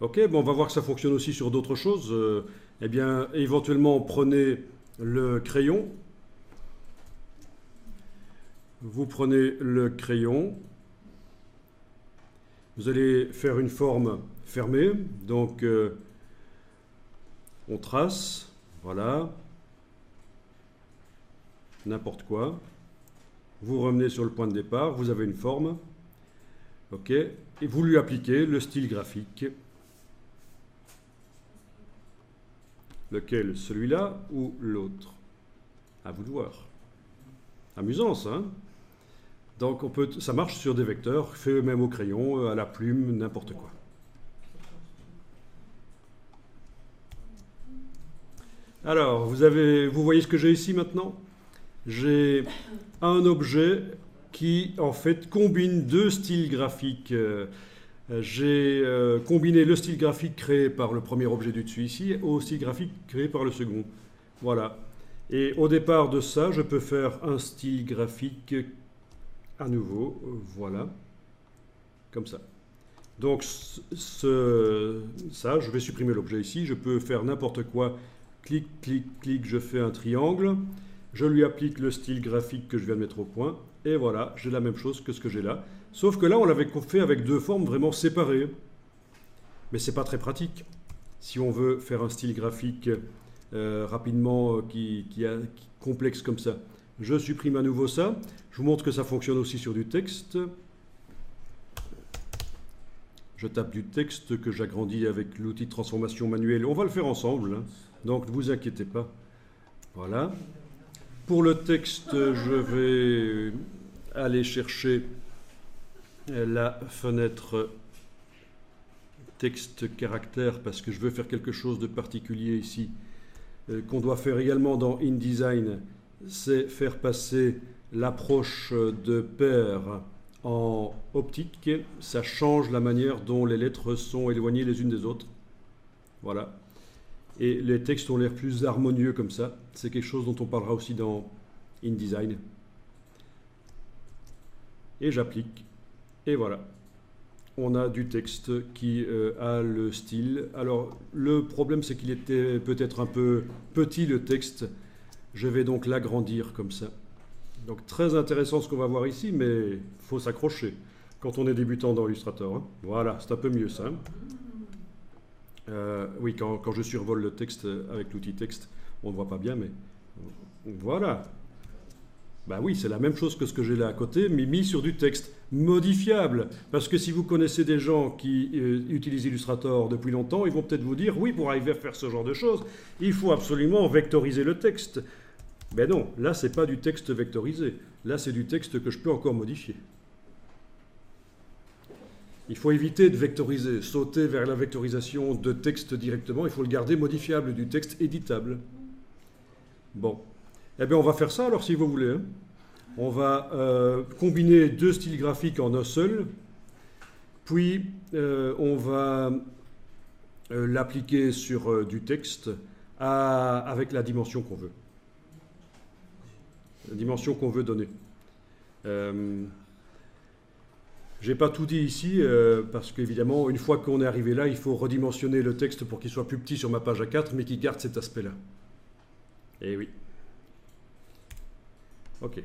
Ok, bon, on va voir que ça fonctionne aussi sur d'autres choses. Eh bien, éventuellement, prenez le crayon. Vous prenez le crayon. Vous allez faire une forme fermée. Donc, on trace. Voilà. N'importe quoi. Vous revenez sur le point de départ. Vous avez une forme. Ok. Et vous lui appliquez le style graphique. Lequel? Celui-là ou l'autre? À vous de voir. Amusant ça, hein? Donc ça marche sur des vecteurs, fait même au crayon, à la plume, n'importe quoi. Alors, vous voyez ce que j'ai ici maintenant? J'ai un objet qui en fait combine deux styles graphiques. J'ai combiné le style graphique créé par le premier objet du dessus ici au style graphique créé par le second. Voilà. Et au départ de ça, je peux faire un style graphique à nouveau. Voilà. Comme ça. Donc ça, je vais supprimer l'objet ici. Je peux faire n'importe quoi. Clic, clic, clic, je fais un triangle. Je lui applique le style graphique que je viens de mettre au point. Et voilà, j'ai la même chose que ce que j'ai là. Sauf que là, on l'avait fait avec deux formes vraiment séparées. Mais c'est pas très pratique. Si on veut faire un style graphique rapidement qui complexe comme ça. Je supprime à nouveau ça. Je vous montre que ça fonctionne aussi sur du texte. Je tape du texte que j'agrandis avec l'outil de transformation manuelle. On va le faire ensemble, hein. Donc ne vous inquiétez pas. Voilà. Pour le texte, je vais aller chercher la fenêtre texte caractère parce que je veux faire quelque chose de particulier ici qu'on doit faire également dans InDesign, c'est faire passer l'approche de paire en optique. Ça change la manière dont les lettres sont éloignées les unes des autres. Voilà. Et les textes ont l'air plus harmonieux comme ça. C'est quelque chose dont on parlera aussi dans InDesign. Et j'applique. Et voilà. On a du texte qui a le style. Alors, le problème, c'est qu'il était peut-être un peu petit, le texte. Je vais donc l'agrandir comme ça. Donc, très intéressant ce qu'on va voir ici, mais il faut s'accrocher quand on est débutant dans Illustrator, hein. Voilà, c'est un peu mieux ça. Oui, quand je survole le texte avec l'outil texte, on ne voit pas bien, mais voilà. Ben oui, c'est la même chose que ce que j'ai là à côté, mais mis sur du texte modifiable. Parce que si vous connaissez des gens qui utilisent Illustrator depuis longtemps, ils vont peut-être vous dire, oui, pour arriver à faire ce genre de choses, il faut absolument vectoriser le texte. Ben non, là, c'est pas du texte vectorisé. Là, c'est du texte que je peux encore modifier. Il faut éviter de vectoriser, sauter vers la vectorisation de texte directement. Il faut le garder modifiable, du texte éditable. Bon. Eh bien, on va faire ça alors si vous voulez, hein. On va combiner deux styles graphiques en un seul. Puis, on va l'appliquer sur du texte avec la dimension qu'on veut. La dimension qu'on veut donner. J'ai pas tout dit ici parce qu'évidemment, une fois qu'on est arrivé là, il faut redimensionner le texte pour qu'il soit plus petit sur ma page A4, mais qu'il garde cet aspect-là. Eh oui. Ok.